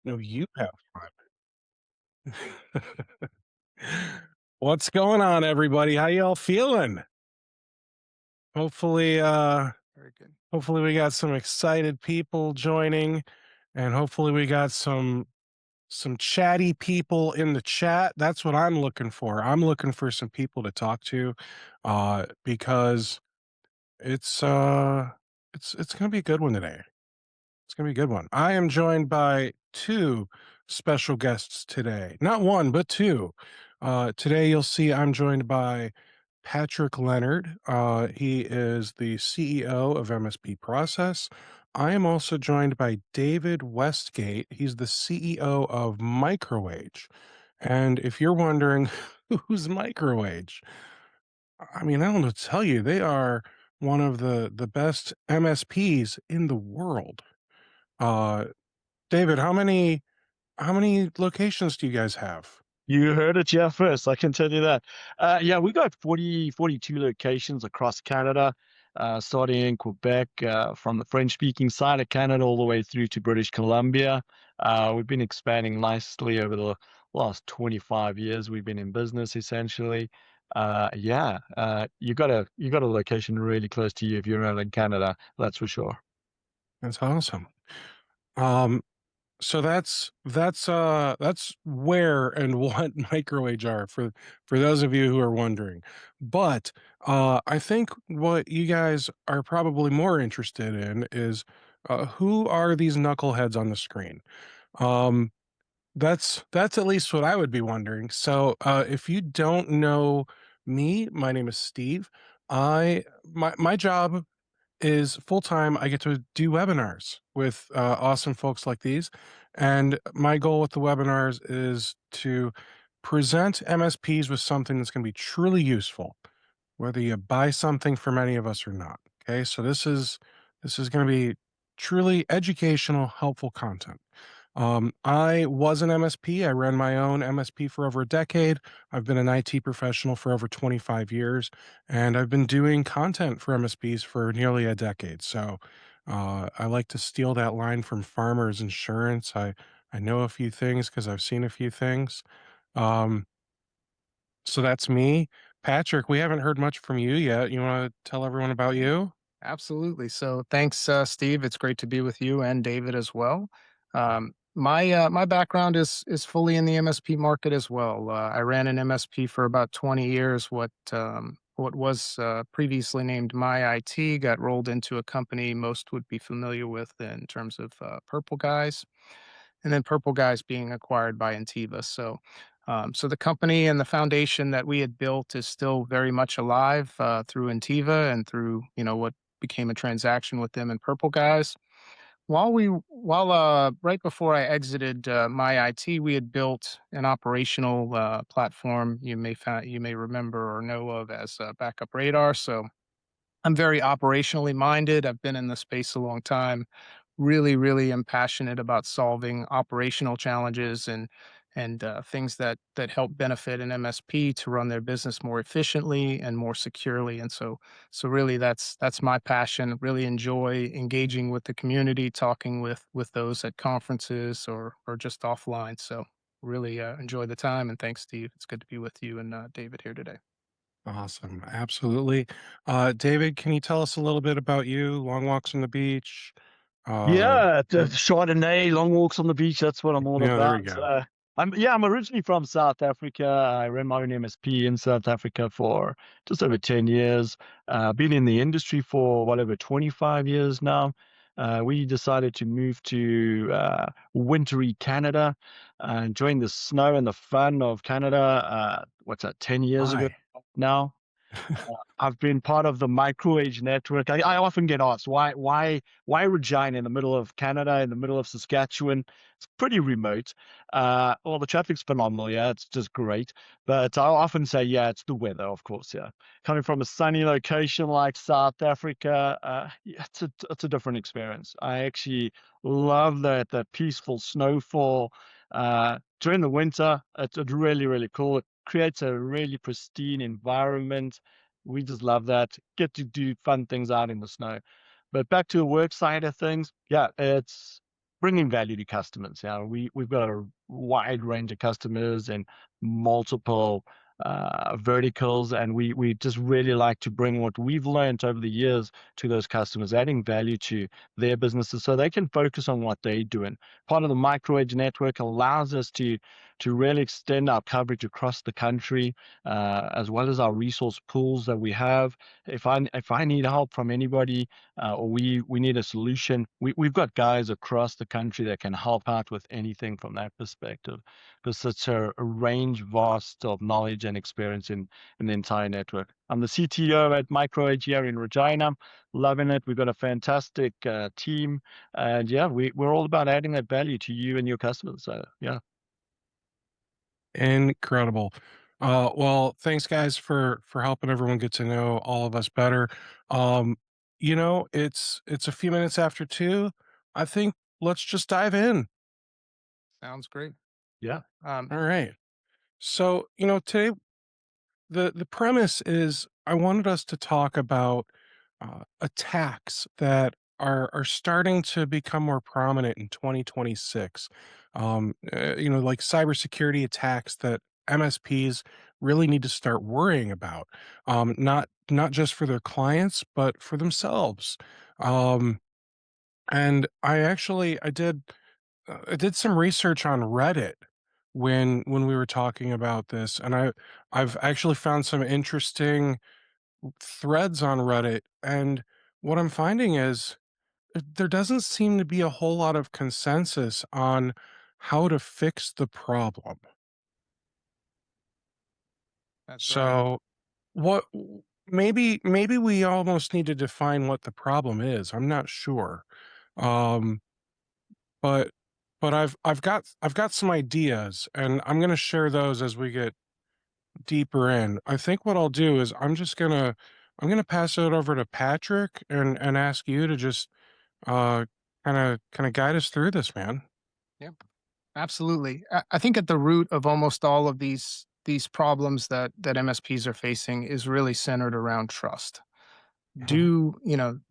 No, you have fun. What's going on, everybody? How y'all feeling? Hopefully, Very good. hopefully we got some excited people joining, and hopefully we got some chatty people in the chat. That's what I'm looking for. I'm looking for some people to talk to, because it's it's gonna be a good one today. It's gonna be a good one. I am joined by two special guests today. Not one, but two. Today you'll see I'm joined by Patrick Leonard. He is the CEO of MSP Process. I am also joined by David Westgate. He's the CEO of MicroAge. And if you're wondering who's MicroAge, I mean, I don't know what to tell you. They are one of the best MSPs in the world. Uh, David, how many locations do you guys have? You heard it here first, I can tell you that. Yeah, we got 42 locations across Canada, starting in Quebec, from the French-speaking side of Canada all the way through to British Columbia. We've been expanding nicely over the last 25 years. We've been in business essentially. Yeah, you got a location really close to you if you're around in Canada, that's for sure. That's awesome. Um, so that's where and what microage are for those of you who are wondering. But I think what you guys are probably more interested in is who are these knuckleheads on the screen? Um, that's at least what I would be wondering. So if you don't know me, my name is Steve. My job is full time. I get to do webinars with awesome folks like these. And my goal with the webinars is to present MSPs with something that's going to be truly useful, whether you buy something from any of us or not. Okay. So this is going to be truly educational, helpful content. I was an MSP. I ran my own MSP for over a decade. I've been an IT professional for over 25 years, and I've been doing content for MSPs for nearly a decade. So I like to steal that line from Farmers Insurance. I know a few things because I've seen a few things. Um, so that's me. Patrick, we haven't heard much from you yet. You want to tell everyone about you? Absolutely. So thanks, Steve. It's great to be with you and David as well. My background is fully in the MSP market as well. I ran an MSP for about 20 years. What was previously named My IT got rolled into a company most would be familiar with in terms of Purple Guys, and then Purple Guys being acquired by Intiva. So the company and the foundation that we had built is still very much alive through Intiva and through what became a transaction with them and Purple Guys. While right before I exited my IT, we had built an operational platform you may remember or know of as Backup Radar. So I'm very operationally minded. I've been in the space a long time. Really am passionate about solving operational challenges and things that help benefit an MSP to run their business more efficiently and more securely. And so really that's my passion. Really enjoy engaging with the community, talking with those at conferences or just offline. So really enjoy the time, and thanks, Steve. It's good to be with you and David here today. Awesome. Absolutely. David, can you tell us a little bit about you? Long walks on the beach. Yeah, the What- Chardonnay, long walks on the beach, that's what I'm all yeah, there you about. go. I'm originally from South Africa. I ran my own MSP in South Africa for just over 10 years. Been in the industry for over 25 years now. We decided to move to wintry Canada and join the snow and the fun of Canada. What's that, 10 years ago Hi. now? I've been part of the MicroAge network. I often get asked why Regina in the middle of Canada, in the middle of Saskatchewan? It's pretty remote. Well, the traffic's phenomenal. Yeah, it's just great. But I often say, yeah, it's the weather, of course. Yeah, coming from a sunny location like South Africa, yeah, it's a different experience. I actually love that peaceful snowfall during the winter. It's really cool. It creates a really pristine environment. We just love that. Get to do fun things out in the snow. But back to the work side of things, yeah, it's bringing value to customers. We've got a wide range of customers and multiple verticals, and we just really like to bring what we've learned over the years to those customers, adding value to their businesses so they can focus on what they're doing. Part of the MicroAge network allows us to really extend our coverage across the country, as well as our resource pools that we have. If I need help from anybody, or we need a solution, we've got guys across the country that can help out with anything from that perspective. There's such a range vast of knowledge and experience in the entire network. I'm the CTO at MicroAge here in Regina, loving it. We've got a fantastic team, and yeah, we're all about adding that value to you and your customers. So yeah. Incredible. Well, thanks guys for helping everyone get to know all of us better. Um, it's a few minutes after 2. I think let's just dive in. Sounds great. Yeah. Um, All right. So, today the premise is I wanted us to talk about attacks that are starting to become more prominent in 2026. Like cybersecurity attacks that MSPs really need to start worrying about, not just for their clients but for themselves. Um, and I did some research on Reddit when we were talking about this, and I've actually found some interesting threads on Reddit, and what I'm finding is there doesn't seem to be a whole lot of consensus on how to fix the problem. that's right. So, what maybe we almost need to define what the problem is. I'm not sure. Um, but I've got some ideas, and I'm going to share those as we get deeper in. I think what I'll do is I'm gonna pass it over to Patrick and ask you to just uh kind of guide us through this, man. Yep. Absolutely. I think at the root of almost all of these problems that MSPs are facing is really centered around trust. Mhm.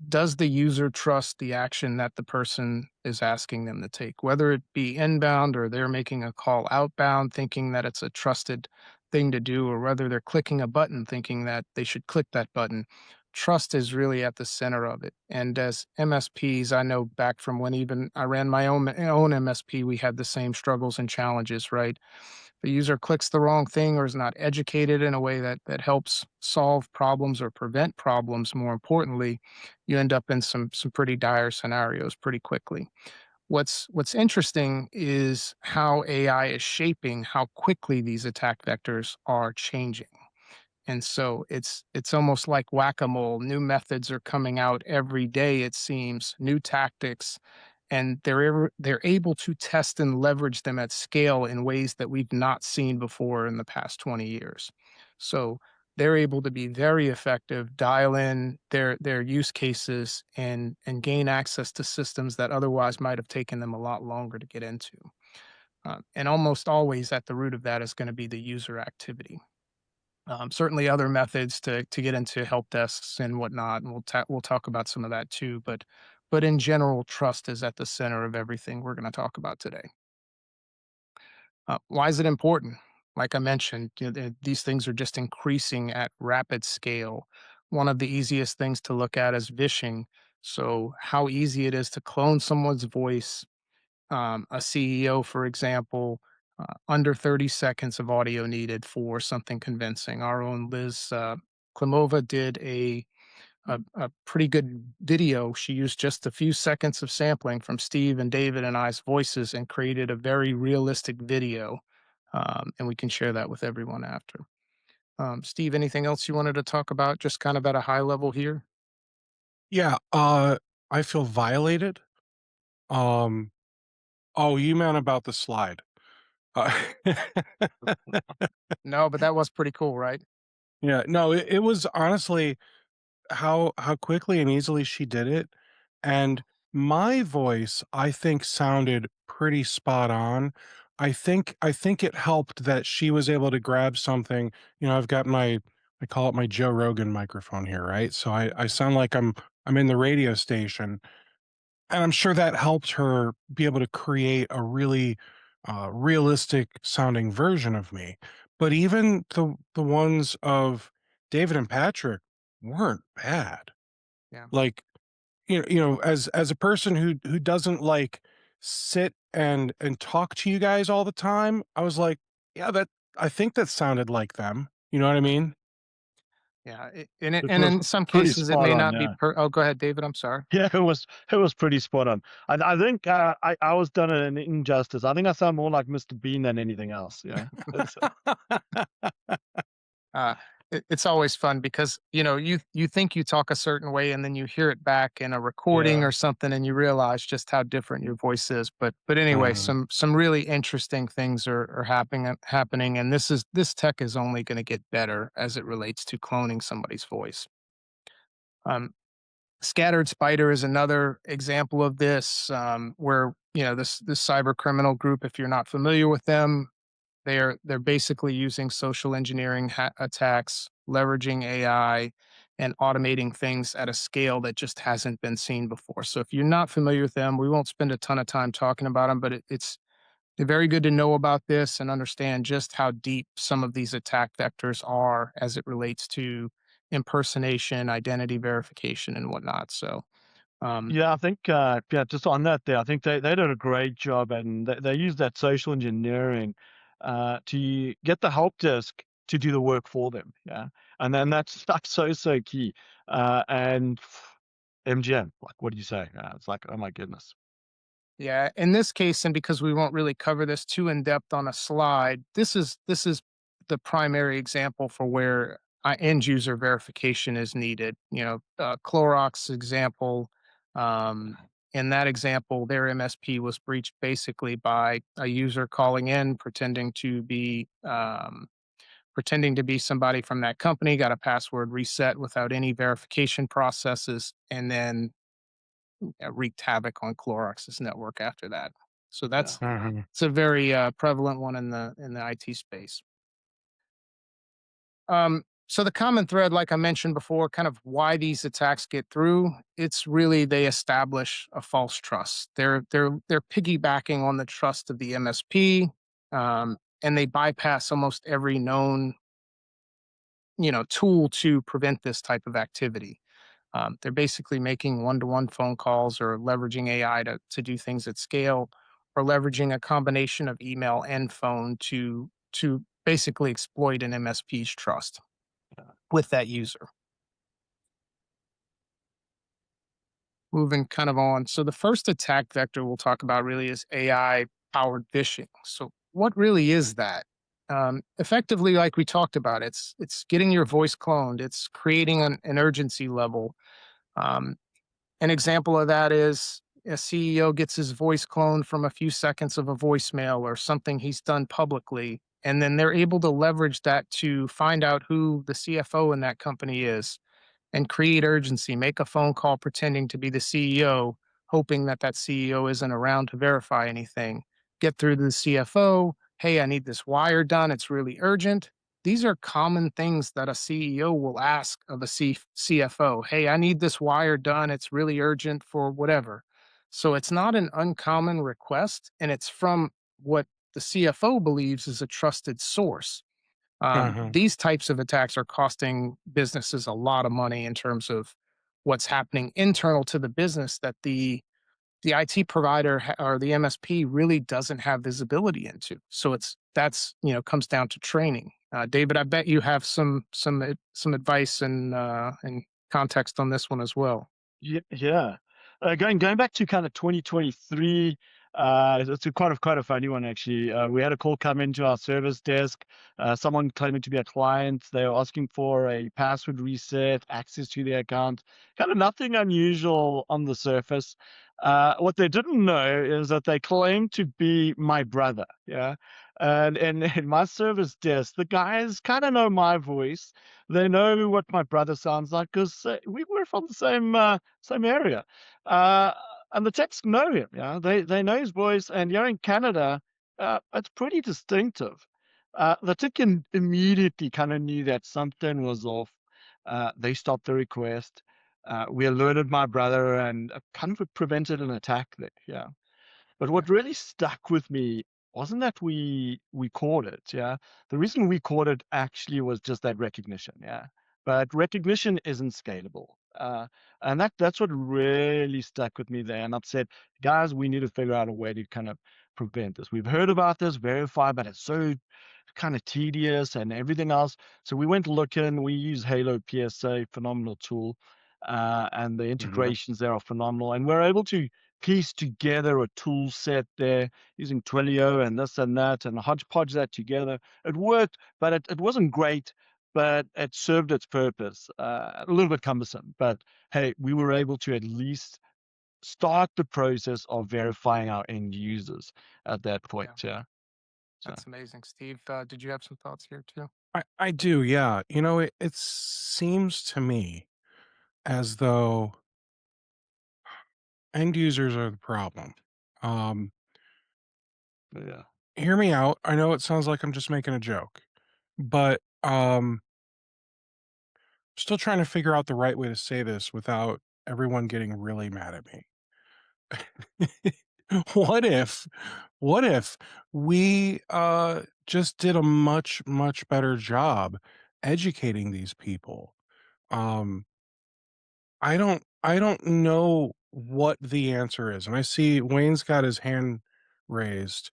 Does the user trust the action that the person is asking them to take, whether it be inbound or they're making a call outbound thinking that it's a trusted thing to do, or whether they're clicking a button thinking that they should click that button. Trust is really at the center of it. And as MSPs, I know back from when even I ran my own MSP, we had the same struggles and challenges, right? The user clicks the wrong thing or is not educated in a way that helps solve problems or prevent problems, more importantly, you end up in some pretty dire scenarios pretty quickly. What's interesting is how AI is shaping how quickly these attack vectors are changing. And so it's almost like whack-a-mole. New methods are coming out every day, it seems, new tactics, and they're able to test and leverage them at scale in ways that we've not seen before in the past 20 years. So they're able to be very effective, dial in their use cases and gain access to systems that otherwise might have taken them a lot longer to get into. And almost always at the root of that is going to be the user activity. Certainly, other methods to get into help desks and whatnot, and we'll talk about some of that too. But in general, trust is at the center of everything we're going to talk about today. Why is it important? Like I mentioned, these things are just increasing at rapid scale. One of the easiest things to look at is vishing. So, how easy it is to clone someone's voice, a CEO, for example, under 30 seconds of audio needed for something convincing. Our own Liz Klimova did a pretty good video. She used just a few seconds of sampling from Steve and David and I's voices and created a very realistic video. And we can share that with everyone after. Steve, anything else you wanted to talk about, just kind of at a high level here? Yeah, I feel violated. Um, oh, you meant about the slide. Uh, No, but that was pretty cool, right? yeah, no, it was honestly how quickly and easily she did it, and my voice, I think, sounded pretty spot on. I think it helped that she was able to grab something. I've got I call it my Joe Rogan microphone here, right? So I sound like I'm in the radio station, and I'm sure that helped her be able to create a really realistic sounding version of me. But even the ones of David and Patrick weren't bad. Yeah. Like, as a person who doesn't like sit and talk to you guys all the time, I was like, yeah, that I think that sounded like them. You know what I mean? Yeah, It and was in some pretty cases, it spot may on, not be yeah. oh, go ahead, David, I'm sorry. Yeah, it was pretty spot on. I think, I was done an injustice. I think I sound more like Mr. Bean than anything else, yeah. So Uh, it's always fun because, you think you talk a certain way and then you hear it back in a recording yeah. or something and you realize just how different your voice is. But anyway, Mhm. some really interesting things are happening, and this tech is only gonna get better as it relates to cloning somebody's voice. Um, Scattered Spider is another example of this, where, this cyber criminal group, if you're not familiar with them, they're basically using social engineering attacks, leveraging AI, and automating things at a scale that just hasn't been seen before. So if you're not familiar with them, we won't spend a ton of time talking about them, but it's very good to know about this and understand just how deep some of these attack vectors are as it relates to impersonation, identity verification, and whatnot. So, um, Yeah, I think, yeah, just on that there, I think they did a great job, and they used that social engineering, to get the help desk to do the work for them, yeah, and then that's so key, and MGM, like, what do you say? It's like, oh my goodness. Yeah, in this case, and because we won't really cover this too in depth on a slide, this is the primary example for where end user verification is needed. Clorox example. In that example, their MSP was breached basically by a user calling in, pretending to be somebody from that company, got a password reset without any verification processes, and then wreaked havoc on Clorox's network after that. So Yeah. Mhm. it's a very prevalent one in the IT space. So the common thread, like I mentioned before, kind of why these attacks get through, it's really they establish a false trust. They're piggybacking on the trust of the MSP, and they bypass almost every known tool to prevent this type of activity. They're basically making one-to-one phone calls or leveraging AI to do things at scale, or leveraging a combination of email and phone to basically exploit an MSP's trust with that user. Moving kind of on. So the first attack vector we'll talk about really is AI powered phishing. So what really is that? Effectively, like we talked about, it's getting your voice cloned. It's creating an urgency level. Um, An example of that is a CEO gets his voice cloned from a few seconds of a voicemail or something he's done publicly, and then they're able to leverage that to find out who the CFO in that company is and create urgency, make a phone call pretending to be the CEO, hoping that that CEO isn't around to verify anything. Get through to the CFO. Hey, I need this wire done. It's really urgent. These are common things that a CEO will ask of a CFO. Hey, I need this wire done. It's really urgent for whatever. So it's not an uncommon request, and it's from what the CFO believes is a trusted source. Mhm. These types of attacks are costing businesses a lot of money in terms of what's happening internal to the business that the IT provider or the MSP really doesn't have visibility into. So that's comes down to training. David, I bet you have some advice and context on this one as well. Yeah. Going back to kind of 2023, it's quite a funny one actually. We had a call come into our service desk. Someone claiming to be a client. They were asking for a password reset, access to their account. Kind of nothing unusual on the surface. What they didn't know is that they claimed to be my brother. Yeah. And in my service desk, the guys kind of know my voice. They know what my brother sounds like because we were from the same area. Uh, and the techs know him. Yeah, they know his voice. And here in Canada, it's pretty distinctive. The tech immediately kind of knew that something was off. They stopped the request. We alerted my brother and kind of prevented an attack there. Yeah. But Yeah. what really stuck with me wasn't that we caught it, yeah. The reason we caught it actually was just that recognition, yeah. But recognition isn't scalable. And that's what really stuck with me there. And I've said, guys, we need to figure out a way to kind of prevent this. We've heard about this, verify, but it's so kind of tedious and everything else. So we went looking. We use Halo PSA, phenomenal tool, and the Mhm. integrations there are phenomenal. And we're able to piece together a tool set there using Twilio and this and that and hodgepodge that together. It worked, but it wasn't great, but it served its purpose. A little bit cumbersome, but hey, we were able to at least start the process of verifying our end users at that point. Yeah. Yeah. So, That's amazing. Steve, did you have some thoughts here too? I do, yeah. It seems to me as though end users are the problem. Um, yeah. Hear me out. I know it sounds like I'm just making a joke, but still trying to figure out the right way to say this without everyone getting really mad at me. what if what if we just did a much better job educating these people? Um I don't know what the answer is. And I see Wayne's got his hand raised.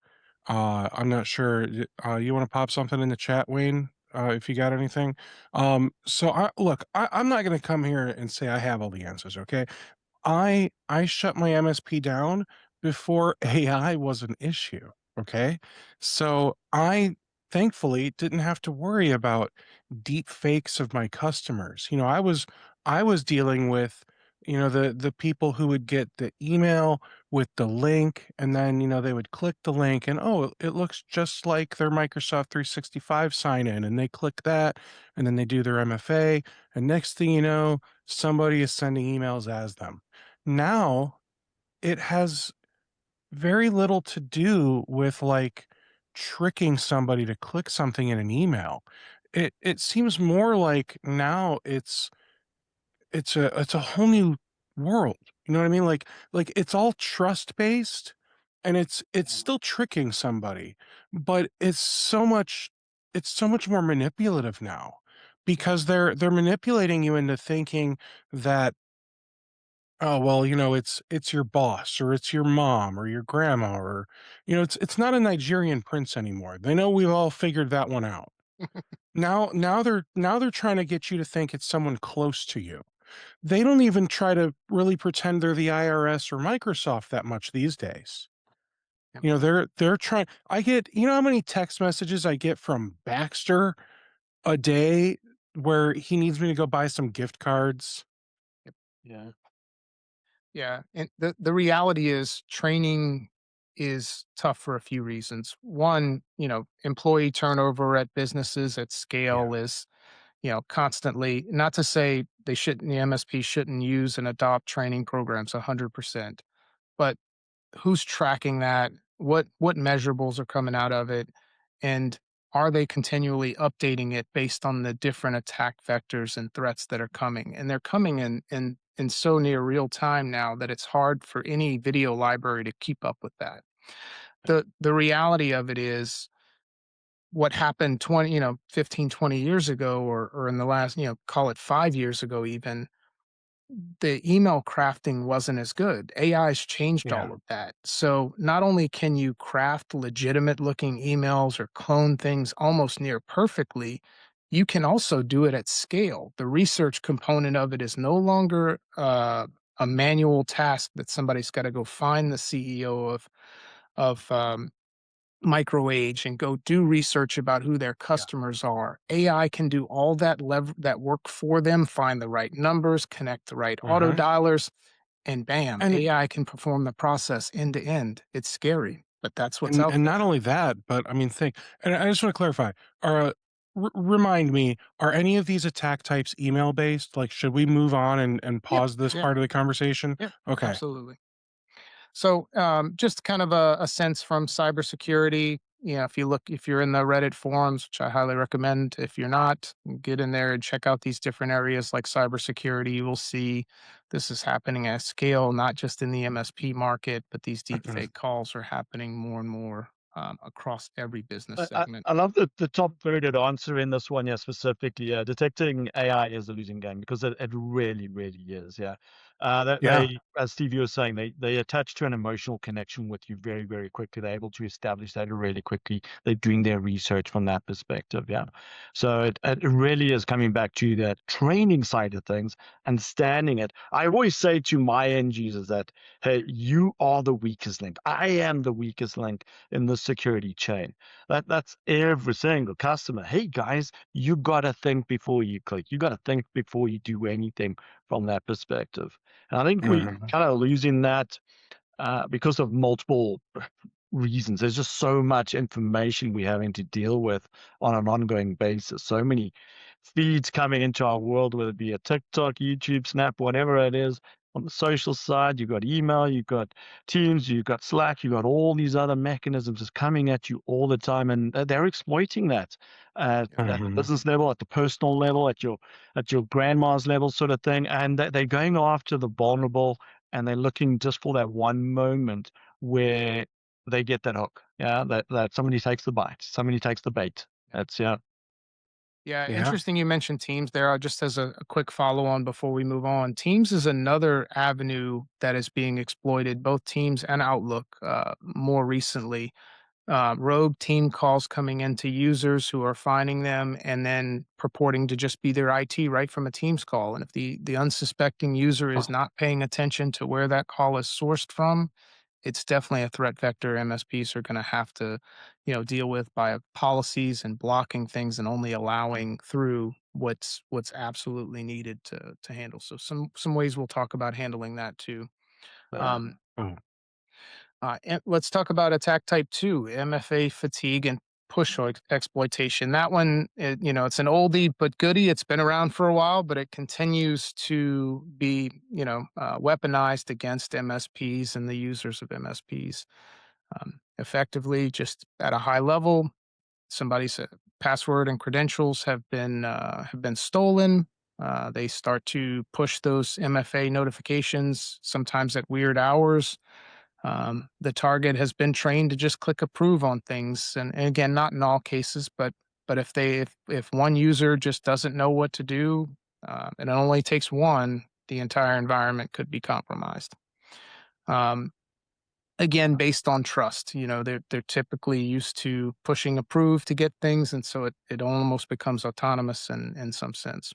I'm not sure. You want to pop something in the chat, Wayne? If you got anything. I'm not going to come here and say I have all the answers. Okay, I shut my MSP down before AI was an issue, okay? So, I thankfully didn't have to worry about deep fakes of my customers. I was dealing with, the people who would get the email with the link and then, they would click the link and oh, it looks just like their Microsoft 365 sign in and they click that and then they do their MFA and next thing you know, somebody is sending emails as them. Now, it has very little to do with, like, tricking somebody to click something in an email. It seems more like now it's a whole new world, you know what I mean? Like, it's all trust-based, and it's still tricking somebody, but it's so much more manipulative now because they're manipulating you into thinking that oh, well, it's your boss or it's your mom or your grandma or it's not a Nigerian prince anymore. They know we've all figured that one out. Now they're trying to get you to think it's someone close to you. They don't even try to really pretend they're the IRS or Microsoft that much these days. Yep. They're trying I get how many text messages I get from Baxter a day where he needs me to go buy some gift cards. Yeah. Yeah, and the reality is training is tough for a few reasons. One, employee turnover at businesses at Yeah. scale is, constantly, not to say the MSP shouldn't use and adopt training programs 100%, but who's tracking that? What measurables are coming out of it? And are they continually updating it based on the different attack vectors and threats that are coming? And they're coming in so near real time now that it's hard for any video library to keep up with that. The reality of it is what happened 20, 15, 20 years ago or in the last, call it 5 years ago even, the email crafting wasn't as good. AI's changed Yeah. all of that. So not only can you craft legitimate looking emails or clone things almost near perfectly, you can also do it at scale. The research component of it is no longer a manual task that somebody's got to go find the CEO of MicroAge and go do research about who their Yeah. customers are. AI can do all that work for them, find the right numbers, connect the right auto Uh-huh. dialers, and bam, And AI can perform the process end to end. It's scary, but that's what's out and there. not only that, but I mean, think and I just wanna clarify, remind me, are any of these attack types email based? Like, should we move on and Yeah, pause this yeah, part of the conversation? yeah, Okay. absolutely. So, just kind of a sense from cybersecurity. if you're in the Reddit forums, which I highly recommend, if you're not, get in there and check out these different areas like cybersecurity. You will see this is happening at scale, not just in the MSP market, but these deep fake calls are happening more and more across every business segment. I love the top third answer in this one, yeah, specifically. Detecting AI is a losing game because it really, really is. Yeah. That Yeah. as Stevie was saying, they attach to an emotional connection with you very, very quickly. They're able to establish that really quickly. They're doing their research from that perspective. Yeah. So it really is coming back to that training side of things, understanding it. I always say to my end users that, hey, you are the weakest link. I am the weakest link in the security chain. That's every single customer. Hey guys, you gotta think before you click. You gotta think before you do anything from that perspective. And I think we Mhm. kind of losing that because of multiple reasons. There's just so much information we're having to deal with on an ongoing basis. So many feeds coming into our world, whether it be a TikTok, YouTube, Snap, whatever it is. On the social side, you've got email, you've got Teams, you've got Slack, you've got all these other mechanisms just coming at you all the time, and they're exploiting that at the Mhm. business level, at the personal level, at your grandma's level, sort of thing. And they're going after the vulnerable, and they're looking just for that one moment where they get that hook. Yeah, that somebody takes the bite, somebody takes the bait. That's yeah. Yeah, Yeah. interesting you mentioned Teams there. Just as a quick follow on before we move on, Teams is another avenue that is being exploited, both Teams and Outlook more recently. Rogue team calls coming into users who are finding them and then purporting to just be their IT right from a Teams call. And if the unsuspecting user is not paying attention to where that call is sourced from, it's definitely a threat vector MSPs are going to have to, deal with by policies and blocking things and only allowing through what's absolutely needed to handle. So some ways we'll talk about handling that too. Uh, Um, Oh, let's talk about attack type two, MFA fatigue and push exploitation. That one, it's an oldie but goodie. It's been around for a while, but it continues to be, weaponized against MSPs and the users of MSPs. Effectively, just at a high level, somebody's password and credentials have been stolen. They start to push those MFA notifications sometimes at weird hours. The target has been trained to just click approve on things, and again, not in all cases, but if one user just doesn't know what to do, and it only takes one, the entire environment could be compromised. Um, Again, based on trust, they're typically used to pushing approve to get things, and so it almost becomes autonomous in some sense.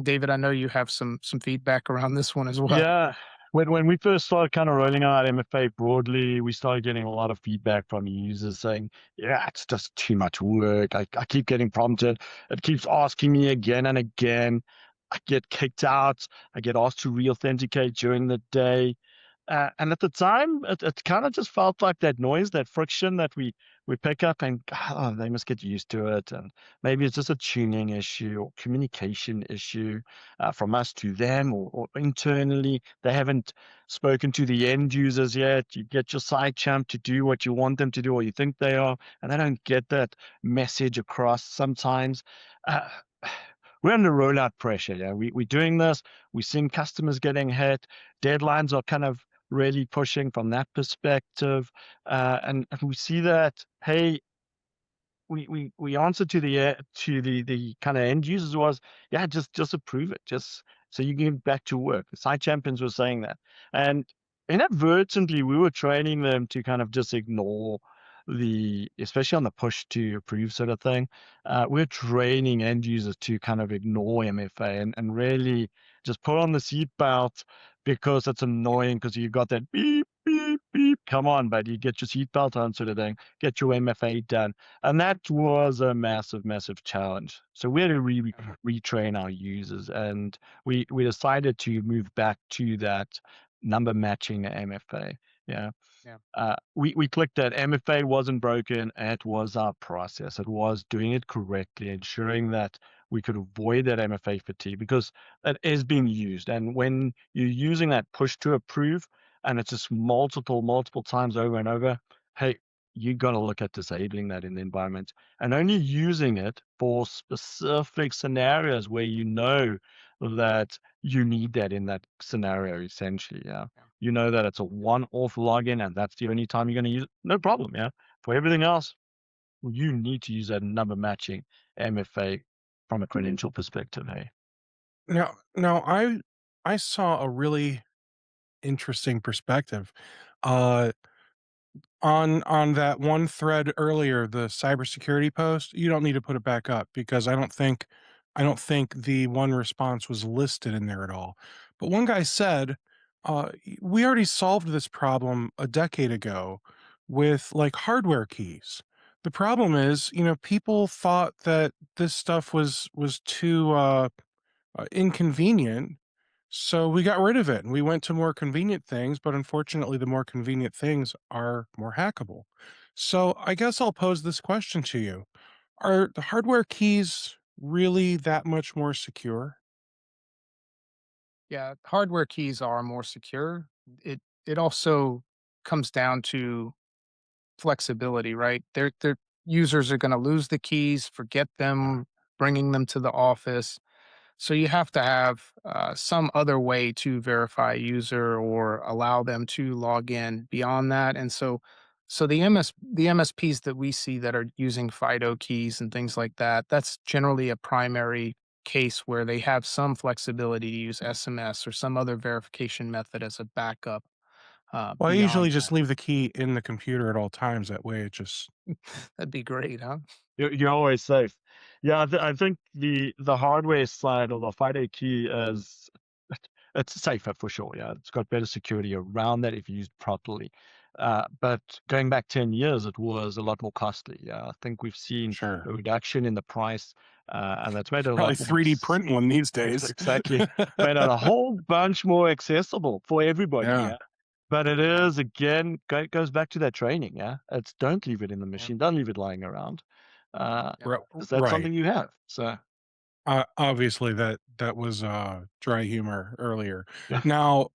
David, I know you have some feedback around this one as well. yeah. When we first started kind of rolling out MFA broadly, we started getting a lot of feedback from users saying, yeah, it's just too much work. I keep getting prompted. It keeps asking me again and again. I get kicked out. I get asked to re-authenticate during the day. And at the time, it kind of just felt like that noise, that friction that we pick up, and oh, they must get used to it. And maybe it's just a tuning issue or communication issue from us to them, or internally. They haven't spoken to the end users yet. You get your side champ to do what you want them to do, or you think they are, and they don't get that message across sometimes. Uh, we're under rollout pressure. Yeah, we're doing this. We're seeing customers getting hit. Deadlines are kind of really pushing from that perspective, and we see that. Hey, we answer to the kind of end users was, yeah, just approve it, just so you can get back to work. The site champions were saying that, and inadvertently we were training them to kind of just ignore especially on the push to approve sort of thing. We're training end users to kind of ignore MFA and really just put on the seatbelt because it's annoying because you got that beep beep beep. Come on, buddy, get your seatbelt on sort of thing. Get your MFA done. And that was a massive, massive challenge. So we had to retrain our users, and we decided to move back to that number matching MFA. Yeah. Yeah. We clicked that MFA wasn't broken. It was our process. It was doing it correctly, ensuring that we could avoid that MFA fatigue because it is being used. And when you're using that push to approve and it's just multiple times over and over, hey, you got to look at disabling that in the environment and only using it for specific scenarios where you know that you need that in that scenario, essentially. Yeah. Yeah. You know that it's a one-off login and that's the only time you're going to use it. No problem. Yeah. For everything else, you need to use that number matching MFA from a credential perspective. Hey. Now, I saw a really interesting perspective. Uh, on that one thread earlier, the cybersecurity post, you don't need to put it back up because I don't think the one response was listed in there at all. But one guy said, "We already solved this problem a decade ago with like hardware keys. The problem is, you know, people thought that this stuff was too inconvenient, so we got rid of it and we went to more convenient things, but unfortunately, the more convenient things are more hackable. So I guess I'll pose this question to you. Are the hardware keys really that much more secure? Yeah, hardware keys are more secure. It also comes down to flexibility, right? Their users are going to lose the keys, forget them, bringing them to the office. So you have to have some other way to verify a user or allow them to log in beyond that. And so the MSPs that we see that are using FIDO keys and things like that, that's generally a primary case where they have some flexibility to use SMS or some other verification method as a backup Well, I usually beyond just that. leave the key in the computer at all times. That way it just That'd be great, huh? You're always safe. Yeah, I think the hardware side of the FIDO key is it's safer for sure. Yeah, it's got better security around that if used properly. But going back 10 years, it was a lot more costly. Yeah, I think we've seen sure. a reduction in the price, and that's made it a lot Probably more 3D print one these days. exactly made it a whole bunch more accessible for everybody. Yeah. Yeah. But it Yeah, is again goes back to that training. Yeah, it's don't leave it in the yeah, machine. Don't leave it lying around. Uh, yeah, Ri is that right. something you have? So Obviously, that was, dry humor earlier. yeah, Now,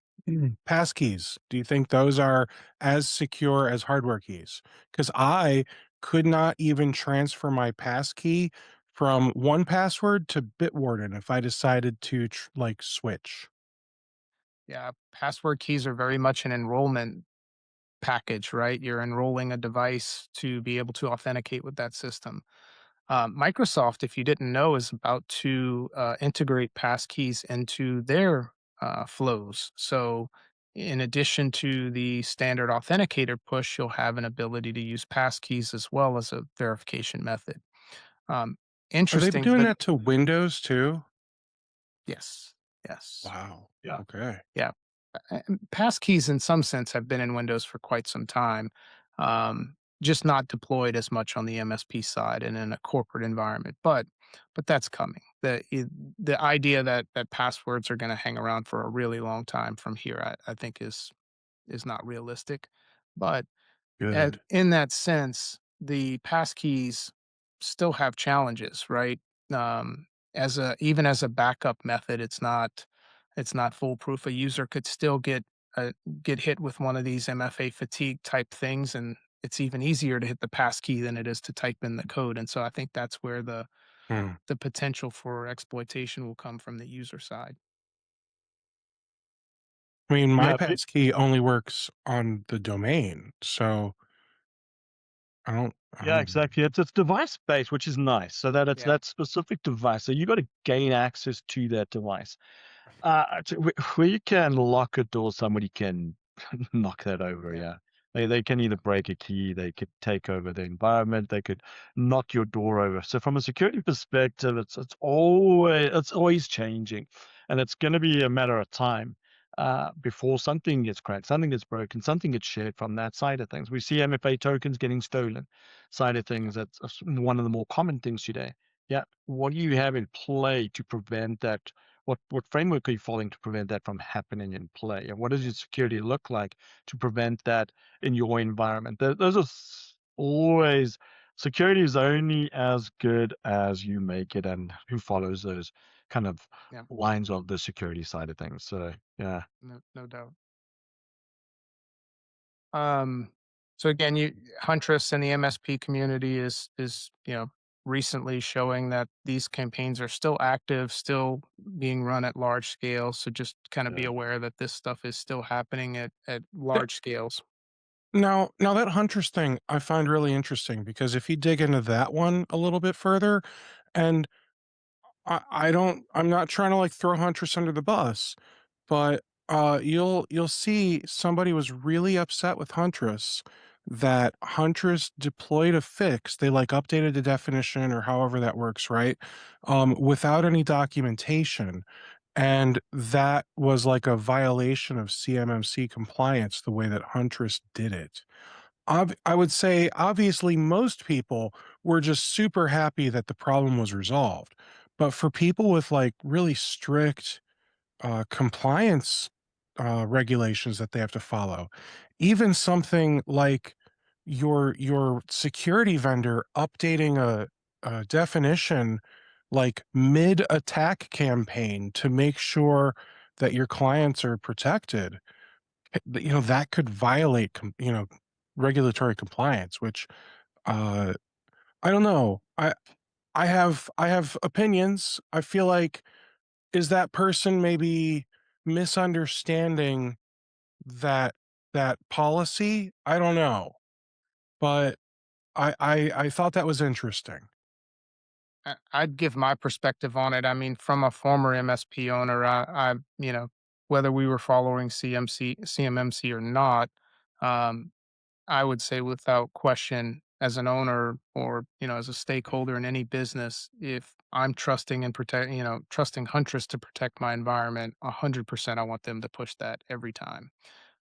passkeys, do you think those are as secure as hardware keys? Because I could not even transfer my passkey from 1Password to Bitwarden if I decided to like, switch. yeah. Password keys are very much an enrollment package, right? You're enrolling a device to be able to authenticate with that system. Microsoft, if you didn't know, is about to integrate passkeys into their flows. So, in addition to the standard authenticator push, you'll have an ability to use passkeys as well as a verification method. Um, Are they interesting, doing but that to Windows too? yes, yes, Wow. yeah, Okay. yeah. Passkeys, in some sense, have been in Windows for quite some time, just not deployed as much on the MSP side and in a corporate environment. But that's coming. The idea that passwords are going to hang around for a really long time from here, I think, is not realistic. But Good. in that sense, the passkeys still have challenges, right? As a even as a backup method, it's not foolproof. A user could still uh, get hit with one of these MFA fatigue type things, and it's even easier to hit the passkey than it is to type in the code. And so I think that's where Hmm. the potential for exploitation will come from the user side. I mean, my yeah, passkey only works on the domain, so I yeah, don't exactly. It's device based, which is nice. So that it's Yeah, that specific device. So you got to gain access to that device. Where you can lock a door, somebody can knock that over. yeah, Yeah, they can either break a key, they could take over the environment, they could knock your door over. So from a security perspective, it's always changing, and it's going to be a matter of time. Before something gets cracked, something gets broken, something gets shared from that side of things. We see MFA tokens getting stolen, side of yeah, things. That's one of the more common things today. Yeah, what do you have in play to prevent that? What framework are you following to prevent that from happening in play? And what does yeah, your security look like to prevent that in your environment? Those are always security is only as good as you make it and who follows those kind of yeah. lines of the security side of things. So yeah. No doubt. Um, So again, you Huntress and the MSP community is recently showing that these campaigns are still active, still being run at large scale. So just kind of be Yeah. aware that this stuff is still happening at Yeah. large scales. Now that Huntress thing I find really interesting because if you dig into that one a little bit further, and I'm not trying to like throw Huntress under the bus, but you'll see somebody was really upset with Huntress that Huntress deployed a fix. They like updated the definition or however that works, right? Without any documentation. And that was like a violation of CMMC compliance the way that Huntress did it. I would say, obviously, most people were just super happy that the problem was resolved. But for people with like really strict compliance regulations that they have to follow, even something like your security vendor updating a definition like mid attack campaign to make sure that your clients are protected, that could violate regulatory compliance, which uh I don't know. I have opinions. I feel like, is that person maybe misunderstanding that that policy? I don't know, but I thought that was interesting. I'd give my perspective on it. I mean, from a former MSP owner, whether we were following CMMC or not, um, I would say without question, as an owner or as a stakeholder in any business, if I'm trusting and trusting Huntress to protect my environment, 100%, I want them to push that every time,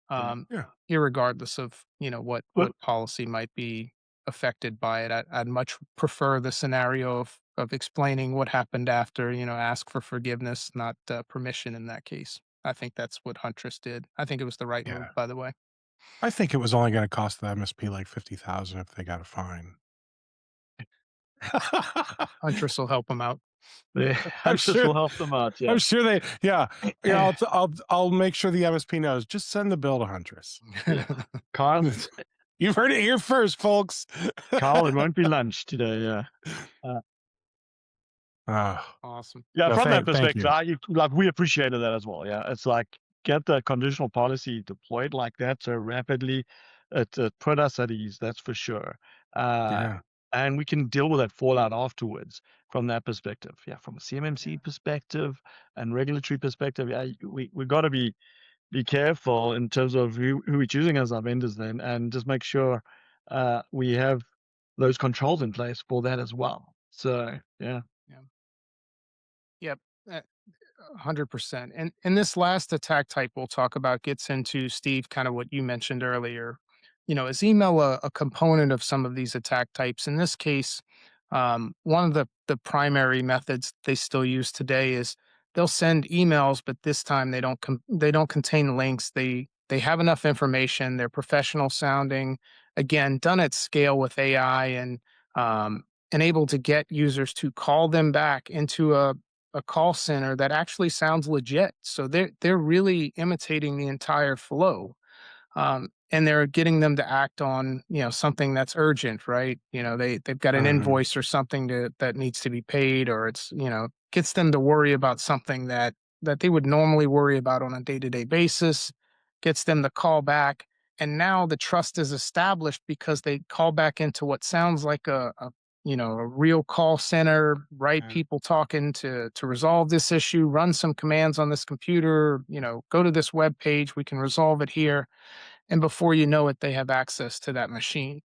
Yeah. um, Yeah. irregardless of But what policy might be affected by it. I'd much prefer the scenario of explaining what happened after. Ask for forgiveness, not permission in that case. I think that's what Huntress did. I think it was the right move, Yeah. by the way. I think it was only going to cost the MSP like 50,000 if they got a fine. Huntress will help them out. the I'm Huntress sure will help them out. I'm Yeah. sure they yeah. Yeah, I'll make sure the MSP knows. Just send the bill to Huntress. Yeah. Carl, You've heard it here first, folks. Carl, it won't be lunch today. Yeah. Uh, Ah, Awesome. yeah. no, From that thank perspective, you. like we appreciated that as well. Yeah. It's like get the conditional policy deployed like that so rapidly. It put us at ease. That's for sure. Uh, Yeah. and we can deal with that fallout afterwards from that perspective. Yeah. From a Yeah. CMMC perspective and regulatory perspective, yeah, we got to be careful in terms of who we're choosing as our vendors then, and just make sure we have those controls in place for that as well. So yeah, Yeah. Yep. 100%. And this last attack type we'll talk about gets into, Steve, kind of what you mentioned earlier. Is email a component of some of these attack types? In this case, one of the primary methods they still use today is they'll send emails, but this time they don't contain links. They have enough information. They're professional sounding. Again, done at scale with AI um, and able to get users to call them back into a call center that actually sounds legit. So they're really imitating the entire flow, and they're getting them to act on something that's urgent, right? They've got an Mhm. invoice or something that needs to be paid, or it's gets them to worry about something that they would normally worry about on a day to day basis. Gets them to call back, and now the trust is established because they call back into what sounds like a real call center, right? Yeah. People talking to resolve this issue, run some commands on this computer, go to this web page, we can resolve it here. And before you know it, they have access to that machine.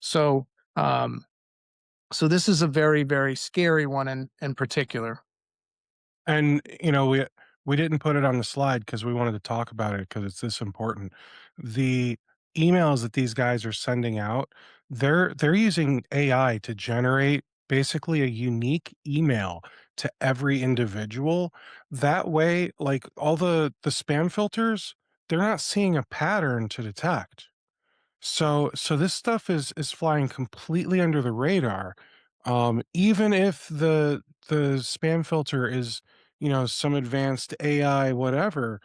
So um so this is a very, very scary one in particular. And, we didn't put it on the slide because we wanted to talk about it because it's this important. The emails that these guys are sending out, they're using AI to generate basically a unique email to every individual. That way, like all the spam filters, they're not seeing a pattern to detect. So this stuff is flying completely under the radar. Even if the spam filter is, some advanced AI whatever,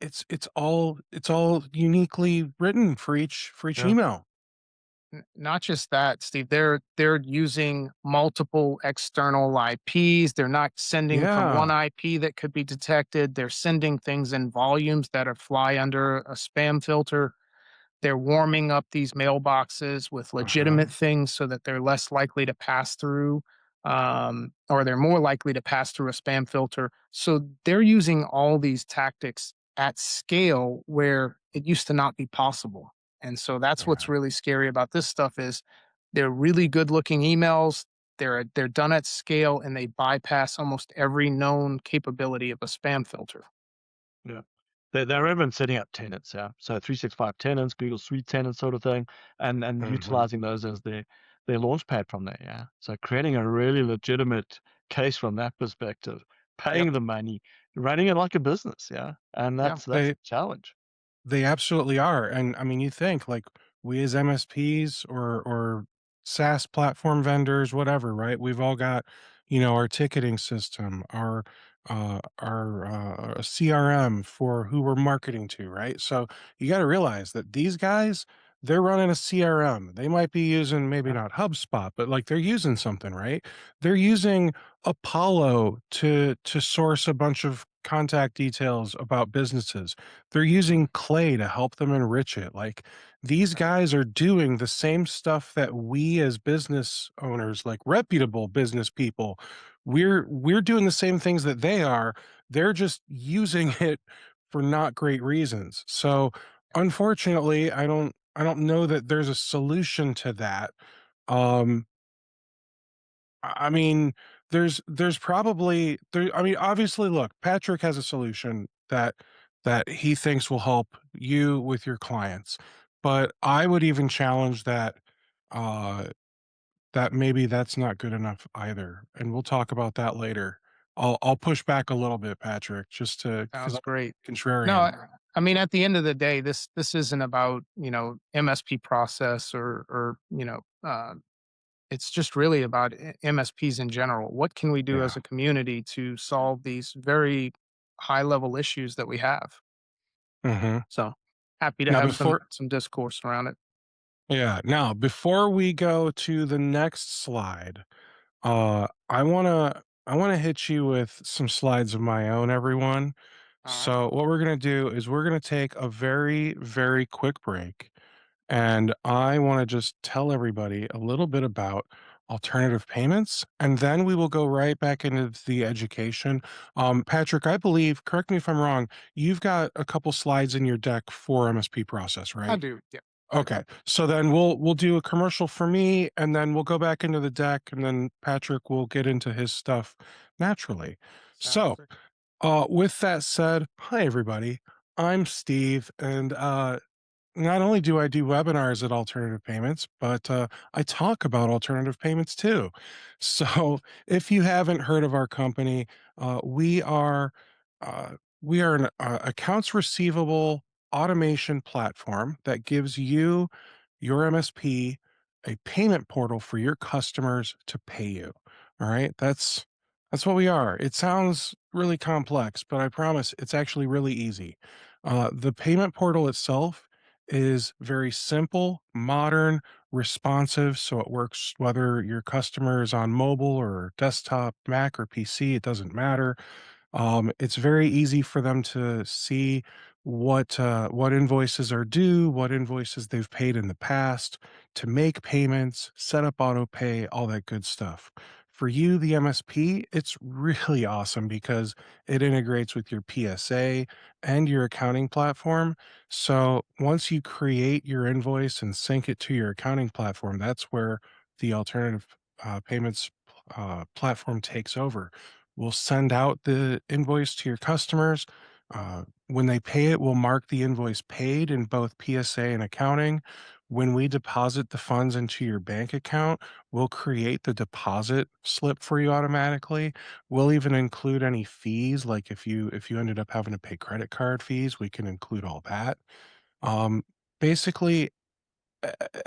it's all uniquely written for each yeah. email. Not just that, Steve. They're using multiple external IPs. They're not sending from one Yeah. IP that could be detected. They're sending things in volumes that are fly under a spam filter. They're warming up these mailboxes with Uh-huh. legitimate things so that they're less likely to pass through, or they're more likely to pass through a spam filter. So they're using all these tactics at scale where it used to not be possible. And so that's what's Yeah. really scary about this stuff is they're really good looking emails. They're done at scale and they bypass almost every known capability of a spam filter. Yeah. They're even setting up tenants, yeah. So 365 tenants, Google Suite tenants sort of thing, and Mhm. utilizing those as their launch pad from there, yeah. So creating a really legitimate case from that perspective, Yep. paying the money, running it like a business, yeah. And Yeah. that's a They challenge. They absolutely are, and I mean, you think like we as MSPs or SaaS platform vendors, whatever, right? We've all got, our ticketing system, our CRM for who we're marketing to, right? So you got to realize that these guys, they're running a CRM. They might be using maybe Yeah. not HubSpot, but like they're using something, right? They're using Apollo to source a bunch of contact details about businesses. They're using clay to help them enrich it. Like these guys are doing the same stuff that we as business owners, like reputable business people, we're doing the same things that they are. They're just using it for not great reasons. So unfortunately, I don't know that there's a solution to that. Um I mean, there's probably there I mean, obviously, look, Patrick has a solution that he thinks will help you with your clients. But I would even challenge uh that maybe that's not good enough either. And we'll talk about that later. I'll push back a little bit, Patrick, just to because Sounds I'm great. No, contrarian. I mean, at the end of the day, this isn't about, MSP process or it's just really about MSPs in general. What can we do Yeah. as a community to solve these very high level issues that we have? Mhm. So happy to Now have some before some discourse around it. yeah, now before we go to the next slide, I wanna hit you with some slides of my own, everyone. All right. So what we're gonna do is we're gonna take a very, very quick break, and I wanna just tell everybody a little bit about alternative payments, and then we will go right back into the education. Patrick, I believe, correct me if I'm wrong, you've got a couple slides in your deck for MSP Process, I right? do. Yeah, I do. Okay. So then we'll do a commercial for me, and then we'll go back into the deck, and then Patrick will get into his stuff naturally. Sounds So, good. with that said, hi everybody. I'm Steve, and not only do I do webinars at Alternative Payments, but I talk about alternative payments too. So if you haven't heard of our company, uh, we are an accounts receivable automation platform that gives you, your MSP, a payment portal for your customers to pay you. All right, that's what we are. It sounds really complex, but I promise it's actually really easy. The payment portal itself is very simple, modern, responsive, so it works whether your customer is on mobile or desktop, Mac or PC, it doesn't matter. It's very easy for them to see what invoices are due, what invoices they've paid in the past, to make payments, set up auto pay, all that good stuff. For you, the MSP, it's really awesome because it integrates with your PSA and your accounting platform. So once you create your invoice and sync it to your accounting platform, that's where the alternative payments platform takes over. We'll send out the invoice to your customers. When they pay it, we'll mark the invoice paid in both PSA and accounting. When we deposit the funds into your bank account, we'll create the deposit slip for you automatically. We'll even include any fees, like if you ended up having to pay credit card fees, we can include all that. Um, Basically,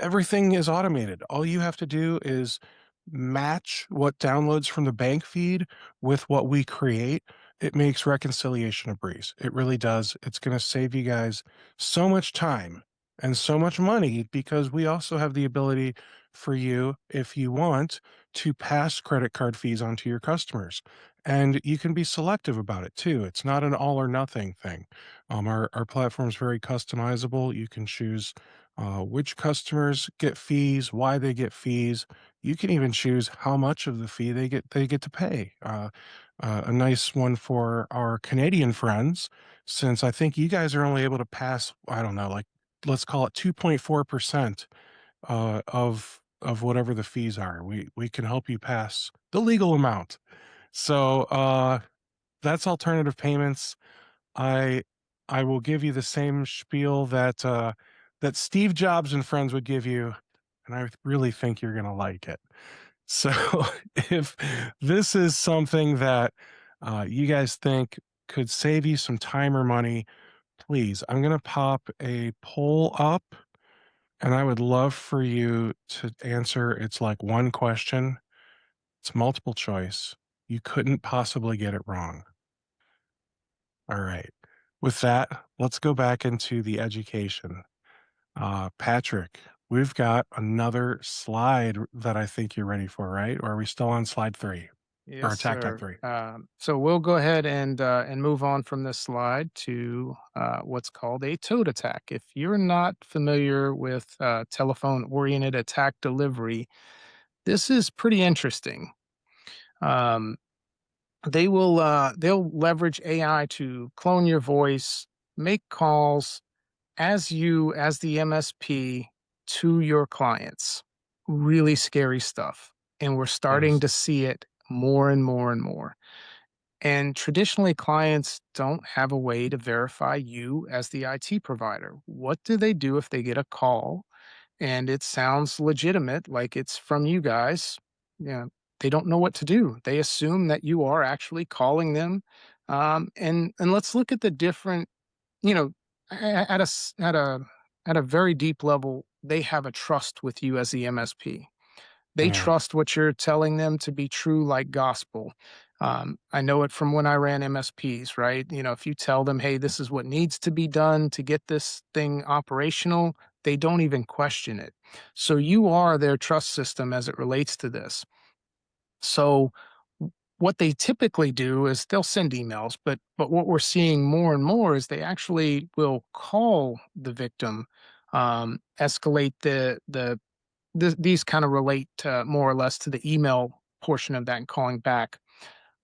everything is automated. All you have to do is match what downloads from the bank feed with what we create. It makes reconciliation a breeze. It really does. It's going to save you guys so much time and so much money because we also have the ability for you, if you want, to pass credit card fees onto your customers. And you can be selective about it too. It's not an all or nothing thing. Our platform is very customizable. You can choose which customers get fees, why they get fees. You can even choose how much of the fee they get to pay. A nice one for our Canadian friends, since I think you guys are only able to pass, I don't know, like let's call it 2.4% of whatever the fees are. We can help you pass the legal amount. So that's alternative payments. I I will give you the same spiel that Steve Jobs and friends would give you, and I really think you're gonna like it. So if this is something that you guys think could save you some time or money, please, I'm gonna pop a poll up, and I would love for you to answer. It's like one question. It's multiple choice. You couldn't possibly get it wrong. All right. With that, let's go back into the education. Patrick, we've got another slide that I think you're ready for, right? Or are we still on slide 3 or Yes, attack type sir. 3? So we'll go ahead and move on from this slide to what's called a toad attack. If you're not familiar with telephone-oriented attack delivery, this is pretty interesting. Um, they'll leverage AI to clone your voice, make calls as the MSP to your clients. Really scary stuff, and we're starting Yes. to see it more and more and more. And traditionally, clients don't have a way to verify you as the IT provider. What do they do if they get a call and it sounds legitimate, like it's from you guys? Yeah, they don't know what to do. They assume that you are actually calling them. And let's look at the different, you know, at a very deep level, they have a trust with you as the MSP. They Yeah. trust what you're telling them to be true like gospel. I know it from when I ran MSPs, right? If you tell them, hey, this is what needs to be done to get this thing operational, they don't even question it. So you are their trust system as it relates to this. So what they typically do is they'll send emails, but what we're seeing more and more is they actually will call the victim, escalate these kind of relate more or less to the email portion of that and calling back.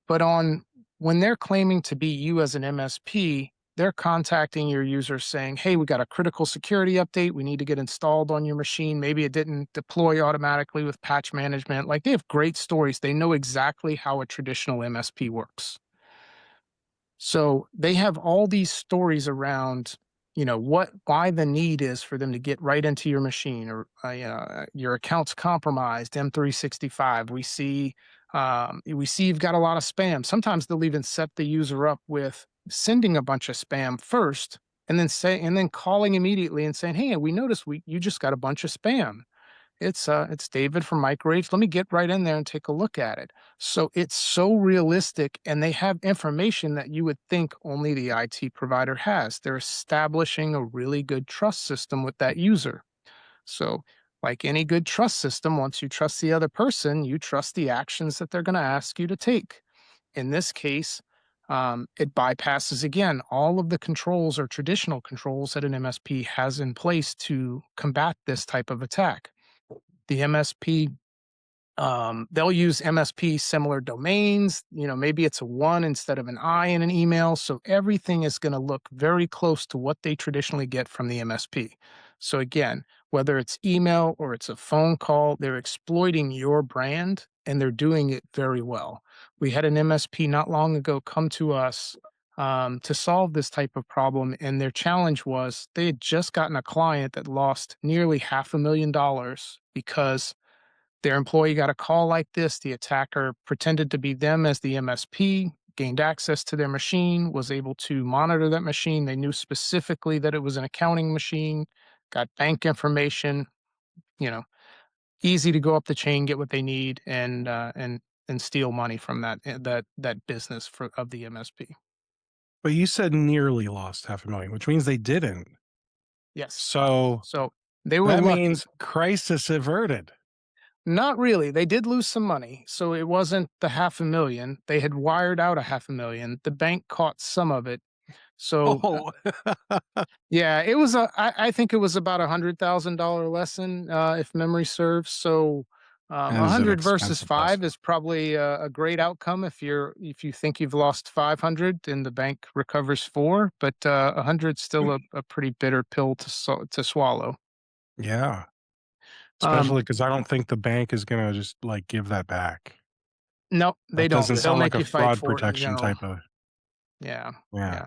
But on when they're claiming to be you as an MSP, they're contacting your users saying, "Hey, we got a critical security update. We need to get installed on your machine. Maybe it didn't deploy automatically with patch management." Like they have great stories. They know exactly how a traditional MSP works. So they have all these stories around, why the need is for them to get right into your machine or your account's compromised, M365. We see you've got a lot of spam. Sometimes they'll even set the user up with sending a bunch of spam first and then calling immediately and saying, "Hey, we noticed you just got a bunch of spam. It's David from MicroAge. Let me get right in there and take a look at it." So it's so realistic, and they have information that you would think only the IT provider has. They're establishing a really good trust system with that user. So, like any good trust system, once you trust the other person, you trust the actions that they're going to ask you to take. In this case, it bypasses again all of the controls or traditional controls that an MSP has in place to combat this type of attack. The MSP, they'll use MSP similar domains. Maybe it's a one instead of an I in an email. So everything is going to look very close to what they traditionally get from the MSP. So again, whether it's email or it's a phone call, they're exploiting your brand and they're doing it very well. We had an MSP not long ago come to us to solve this type of problem. And their challenge was they had just gotten a client that lost nearly $500,000 because their employee got a call like this. The attacker pretended to be them as the MSP, gained access to their machine, was able to monitor that machine. They knew specifically that it was an accounting machine, got bank information, you know, easy to go up the chain, get what they need, and steal money from that business of the MSP. But you said nearly lost half a million, which means they didn't. Yes. So So they were that lucky. means crisis averted. Not really. They did lose some money, so it wasn't the 500,000. They had wired out a 500,000. The bank caught some of it. So, Oh, yeah, it was I think it was about $100,000 lesson, if memory serves. So, that is an 100 versus expensive 5 lesson. is probably a great outcome if you think you've lost 500 and the bank recovers 4, but, 100's still a pretty bitter pill to swallow. Yeah, Um, especially because I don't think the bank is gonna just, like, give that back. no, they That don't. doesn't They'll sound like make a you fight fraud for it in protection general. type of. Yeah, Yeah. yeah.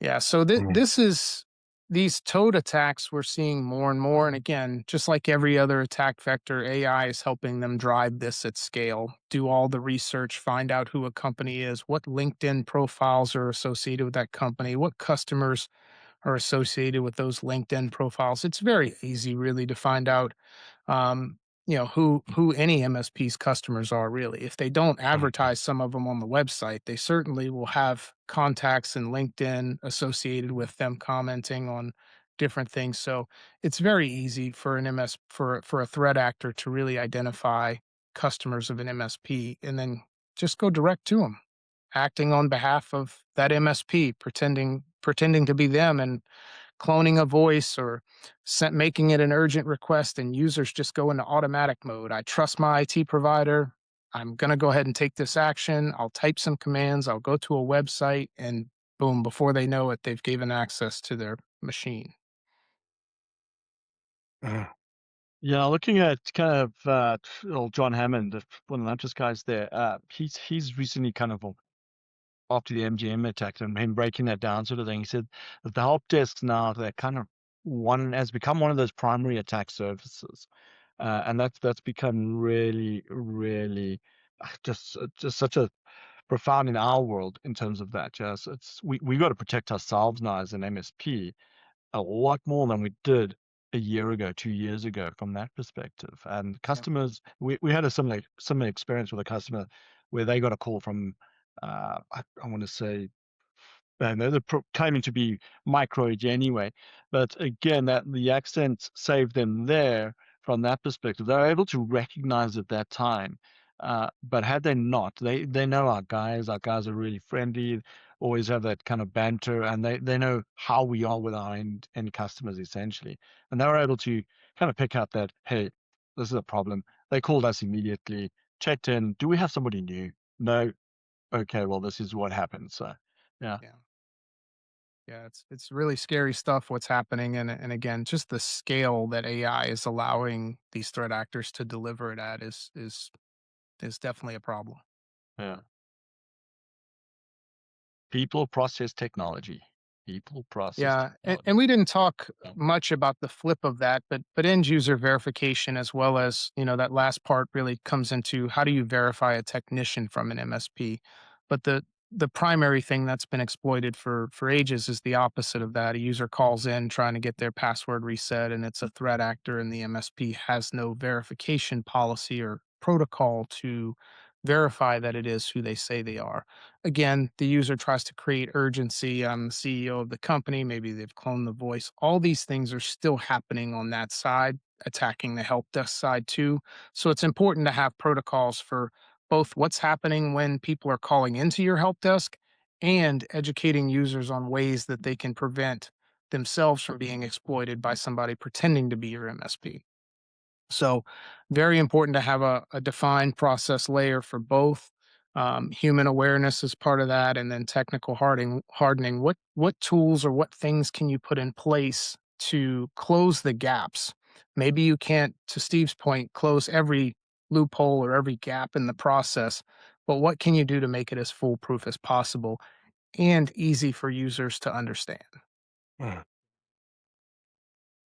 Yeah, so Mm, this is these toad attacks we're seeing more and more. And again, just like every other attack vector, AI is helping them drive this at scale, do all the research, find out who a company is, what LinkedIn profiles are associated with that company, what customers are associated with those LinkedIn profiles. It's very easy, really, to find out um, who any MSP's customers are really. If they don't mm, advertise some of them on the website, they certainly will have contacts in LinkedIn associated with them commenting on different things. So it's very easy for an MS for a threat actor to really identify customers of an MSP and then just go direct to them, acting on behalf of that MSP, pretending to be them and cloning a voice or making it an urgent request, and users just go into automatic mode. I trust my IT provider. I'm going to go ahead and take this action. I'll type some commands. I'll go to a website, and boom, before they know it, they've given access to their machine. mm. Yeah, looking at kind of old John Hammond, one of the largest guys there. He's recently kind of after the MGM attack and him breaking that down sort of thing. He said that the help desks now they're kind of one has become one of those primary attack surfaces, and that's become really really just such a profound in our world in terms of that. Yes, we got to protect ourselves now as an MSP a lot more than we did a year ago, 2 years ago from that perspective. And Yeah, we had a similar experience with a customer where they got a call from, I want to say, they're claiming to be MicroAge anyway. But again, that the accent saved them there from that perspective. They were able to recognize at that time. But had they not, they know our guys. Our guys are really friendly, always have that kind of banter, and they know how we are with our end customers essentially. And they were able to kind of pick up that, hey, this is a problem. They called us immediately, checked in. Do we have somebody new? No. Okay, well, this is what happened. So, yeah. yeah. Yeah, it's really scary stuff what's happening, and again, just the scale that AI is allowing these threat actors to deliver it at is definitely a problem. Yeah. People process technology. People process Yeah, and technology. we didn't talk Yeah. much about the flip of that, but end user verification as well as, that last part really comes into how do you verify a technician from an MSP? But the primary thing that's been exploited for ages is the opposite of that. A user calls in trying to get their password reset and it's a threat actor and the MSP has no verification policy or protocol to verify that it is who they say they are. Again, the user tries to create urgency. I'm the CEO of the company. Maybe they've cloned the voice. All these things are still happening on that side, attacking the help desk side too. So it's important to have protocols for both what's happening when people are calling into your help desk and educating users on ways that they can prevent themselves from being exploited by somebody pretending to be your MSP. So, very important to have a defined process layer for both. Human awareness is part of that, and then technical hardening. What tools or what things can you put in place to close the gaps? Maybe you can't, to Steve's point, close every loophole or every gap in the process, but what can you do to make it as foolproof as possible and easy for users to understand? Mm.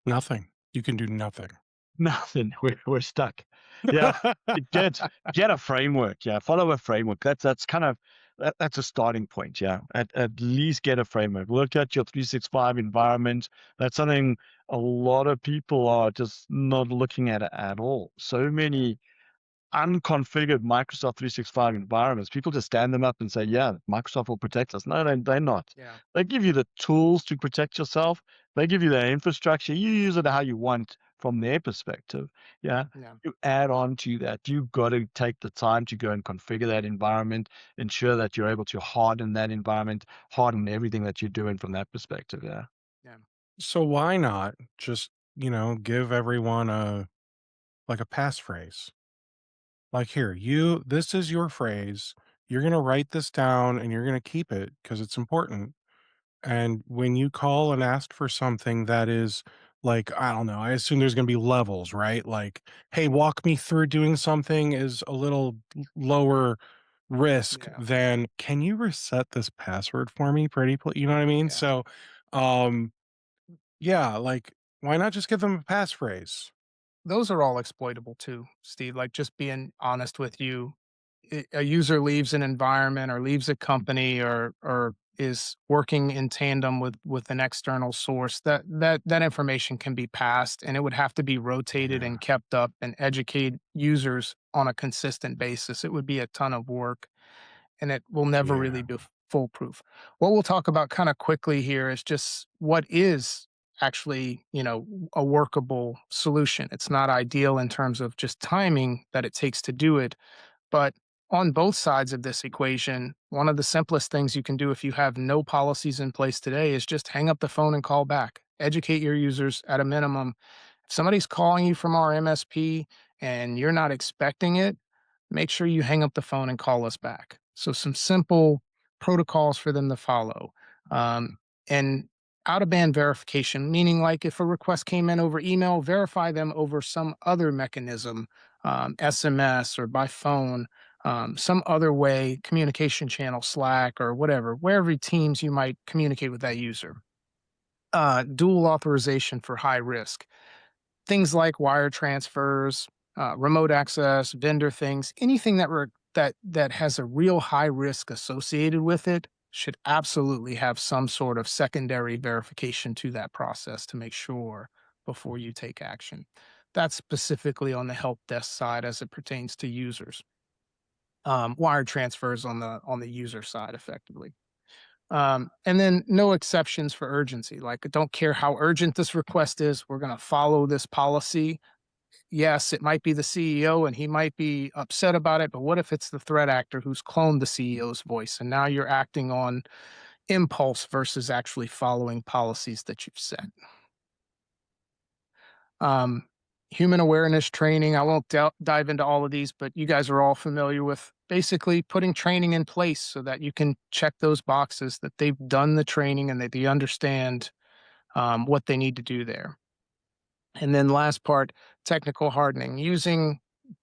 Nothing. You can do nothing. Nothing. We're stuck. Yeah. Get get a framework. Yeah. Follow a framework. That's kind of that's a starting point. Yeah. At least get a framework. Look at your 365 environment. That's something a lot of people are just not looking at it at all. So many unconfigured Microsoft 365 environments. People just stand them up and say, "Yeah, Microsoft will protect us." No, they're not. Yeah. They give you the tools to protect yourself. They give you the infrastructure. You use it how you want from their perspective. Yeah. Yeah. You add on to that. You've got to take the time to go and configure that environment, ensure that you're able to harden that environment, harden everything that you're doing from that perspective. Yeah. Yeah. So why not just, give everyone a passphrase? Like, here, this is your phrase. You're going to write this down and you're going to keep it because it's important. And when you call and ask for something that is like, I don't know, I assume there's going to be levels, right? Like, hey, walk me through doing something is a little lower risk Yeah. than, can you reset this password for me, pretty please? You know what I mean? Yeah. So, um, yeah, like, why not just give them a passphrase? Those are all exploitable too, Steve. Like just being honest with you, a user leaves an environment or leaves a company or is working in tandem with an external source, that information can be passed, and it would have to be rotated Yeah. and kept up and educate users on a consistent basis. It would be a ton of work, and it will never really Yeah. be foolproof. What we'll talk about kind of quickly here is just what is actually, a workable solution. It's not ideal in terms of just timing that it takes to do it, but on both sides of this equation, one of the simplest things you can do if you have no policies in place today is just hang up the phone and call back. Educate your users at a minimum. If somebody's calling you from our MSP and you're not expecting it, make sure you hang up the phone and call us back. So, some simple protocols for them to follow. And out of band verification, meaning like if a request came in over email, verify them over some other mechanism, SMS or by phone, some other way, communication channel, Slack or whatever, wherever teams you might communicate with that user. Dual authorization for high risk. Things like wire transfers, remote access, vendor things, anything that has a real high risk associated with it should absolutely have some sort of secondary verification to that process to make sure before you take action. That's specifically on the help desk side as it pertains to users. Wire transfers on the user side effectively. And then no exceptions for urgency. Like, I don't care how urgent this request is, we're going to follow this policy. Yes, it might be the CEO and he might be upset about it, but what if it's the threat actor who's cloned the CEO's voice and now you're acting on impulse versus actually following policies that you've set? Um, Human awareness training. I won't dive into all of these, but you guys are all familiar with basically putting training in place so that you can check those boxes that they've done the training and that they understand what they need to do there. And then last part, technical hardening, using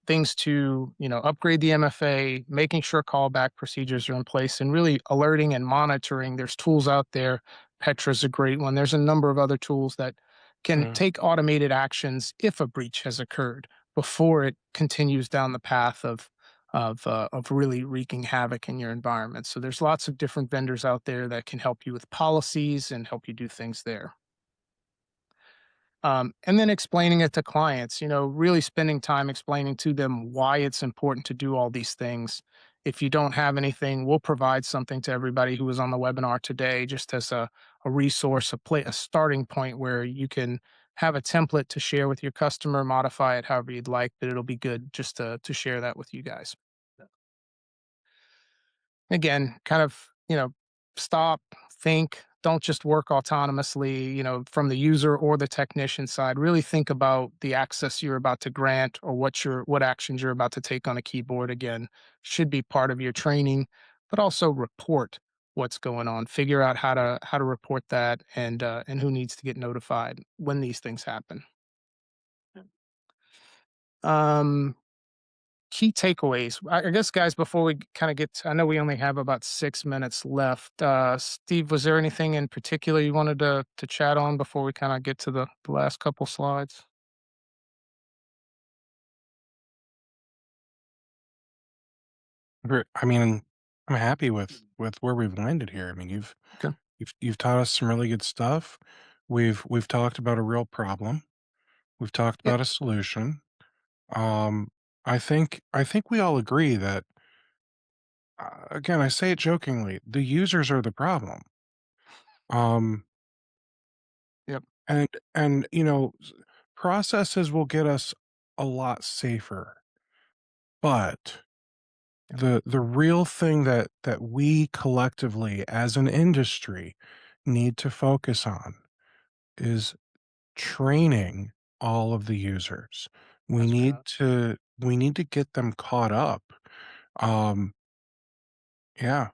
things to, upgrade the MFA, making sure callback procedures are in place and really alerting and monitoring. There's tools out there. Petra's a great one. There's a number of other tools that can Yeah. take automated actions if a breach has occurred before it continues down the path of really wreaking havoc in your environment. So there's lots of different vendors out there that can help you with policies and help you do things there. And then explaining it to clients, really spending time explaining to them why it's important to do all these things. If you don't have anything, we'll provide something to everybody who was on the webinar today, just as a resource, a starting point where you can have a template to share with your customer, modify it however you'd like, but it'll be good just to share that with you guys. Again, kind of, stop, think, don't just work autonomously, from the user or the technician side. Really think about the access you're about to grant or what actions you're about to take on a keyboard. Again, should be part of your training, but also report what's going on. Figure out how to report that and who needs to get notified when these things happen. Um, Key takeaways. I guess, guys, before we kind of I know we only have about 6 minutes left. Steve, was there anything in particular you wanted to chat on before we kind of get to the last couple slides? I mean, I'm happy with where we've landed here. I mean, Okay. you've taught us some really good stuff. We've talked about a real problem. We've talked Yep. about a solution. Um, I think we all agree that, again, I say it jokingly, the users are the problem. Um, Yep. and and processes will get us a lot safer, but Yep. the real thing that we collectively as an industry need to focus on is training all of the users. We That's need right. to we need to get them caught up. Um, yeah.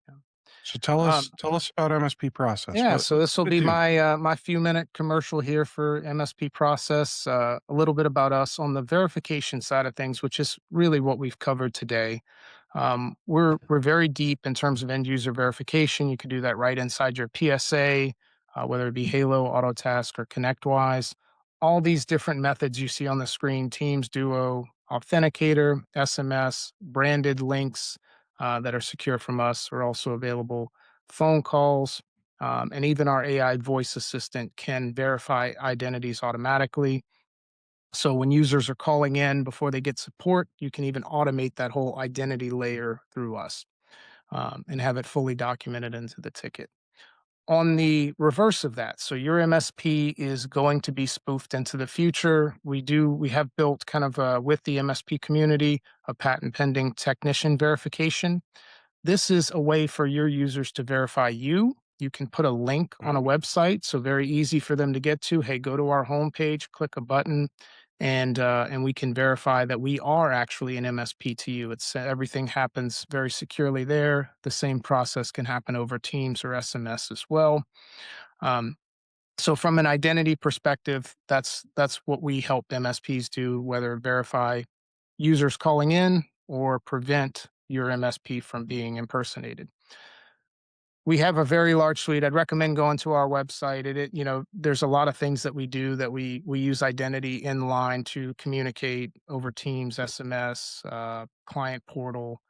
Yeah. So tell us about MSP Process. Yeah, What so what this will does it be do? my few minute commercial here for MSP Process. A little bit about us on the verification side of things, which is really what we've covered today. We're very deep in terms of end user verification. You can do that right inside your PSA, whether it be Halo, Autotask, or ConnectWise. All these different methods you see on the screen: Teams, Duo, Authenticator, SMS, branded links that are secure from us are also available. Phone calls, and even our AI voice assistant can verify identities automatically. So when users are calling in before they get support, you can even automate that whole identity layer through us, and have it fully documented into the ticket. On the reverse of that, so your MSP is going to be spoofed into the future. We have built kind of with the MSP community a patent pending technician verification. This is a way for your users to verify you. You can put a link on a website, so very easy for them to get to. Hey, go to our homepage, click a button, and we can verify that we are actually an MSP to you. It's everything happens very securely there. The same process can happen over Teams or SMS as well. Um, so from an identity perspective, that's what we help MSPs do, whether verify users calling in or prevent your MSP from being impersonated. We have a very large suite. I'd recommend going to our website. There's a lot of things that we do that we use identity in line to communicate over Teams, SMS, client portal,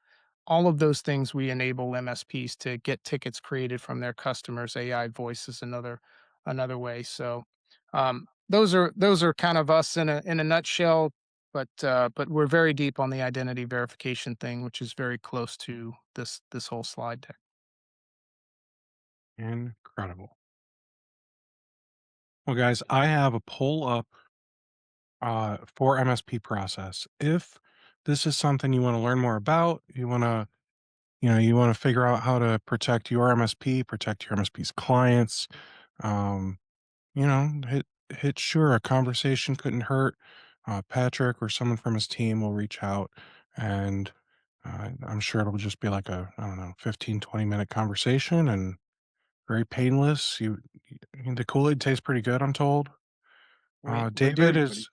all of those things we enable MSPs to get tickets created from their customers. AI voice is another way. So those are kind of us in a nutshell. But we're very deep on the identity verification thing, which is very close to this whole slide deck. Incredible. Well, guys, I have a poll up for MSP Process. If this is something you want to learn more about, you want to figure out how to protect your MSP, protect your MSP's clients. Um, hit sure. A conversation couldn't hurt. Patrick or someone from his team will reach out, and I'm sure it'll just be like a, I don't know, 15-20 minute conversation and very painless. The Kool-Aid tastes pretty good, I'm told. We David do. is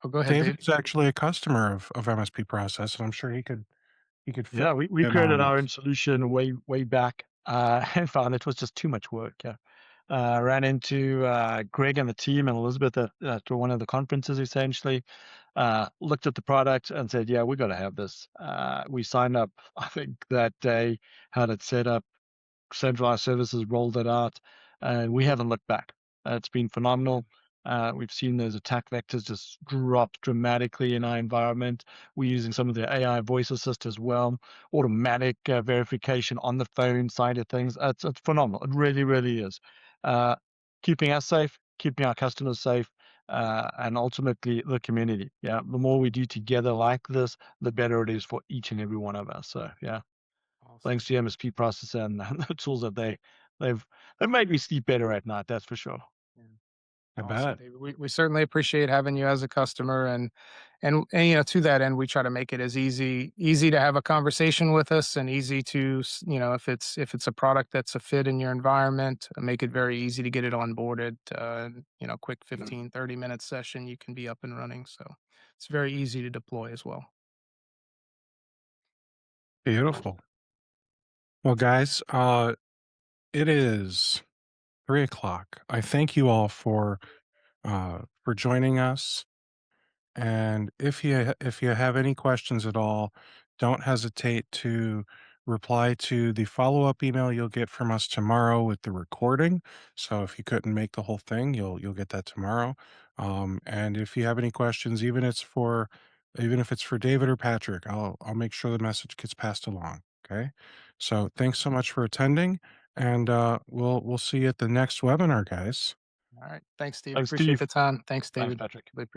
Oh, go ahead, David Dave. is actually a customer of MSP Process, and I'm sure he could fill Yeah, we in created on. our own solution way back, and found it was just too much work. Yeah, ran into Greg and the team and Elizabeth at one of the conferences. Essentially, looked at the product and said, "Yeah, we got to have this." We signed up, I think, that day, had it set up, centralized services rolled it out, and we haven't looked back. It's been phenomenal. We've seen those attack vectors just drop dramatically in our environment. We're using some of the AI voice assist as well, automatic verification on the phone side of things. It's phenomenal. It really, really is. Uh, Keeping us safe, keeping our customers safe, and ultimately the community. Yeah, the more we do together like this, the better it is for each and every one of us. So yeah, Awesome. thanks to MSP Process and the tools that they've they've made me sleep better at night. That's for sure. Yeah. I Awesome, bet. David. We certainly appreciate having you as a customer, and to that end, we try to make it as easy to have a conversation with us, and easy to if it's a product that's a fit in your environment, make it very easy to get it onboarded. Quick 15-30 minute session, you can be up and running. So it's very easy to deploy as well. Beautiful. Well, guys, it is 3 o'clock. I thank you all for joining us. And if you have any questions at all, don't hesitate to reply to the follow-up email you'll get from us tomorrow with the recording. So if you couldn't make the whole thing, you'll get that tomorrow. And if you have any questions, even it's for even if it's for David or Patrick. I'll make sure the message gets passed along. Okay. So thanks so much for attending, and we'll see you at the next webinar, guys. All right. Thanks, Steve. Thanks, Appreciate Steve. the time. Thanks, Thanks, David. Patrick. Really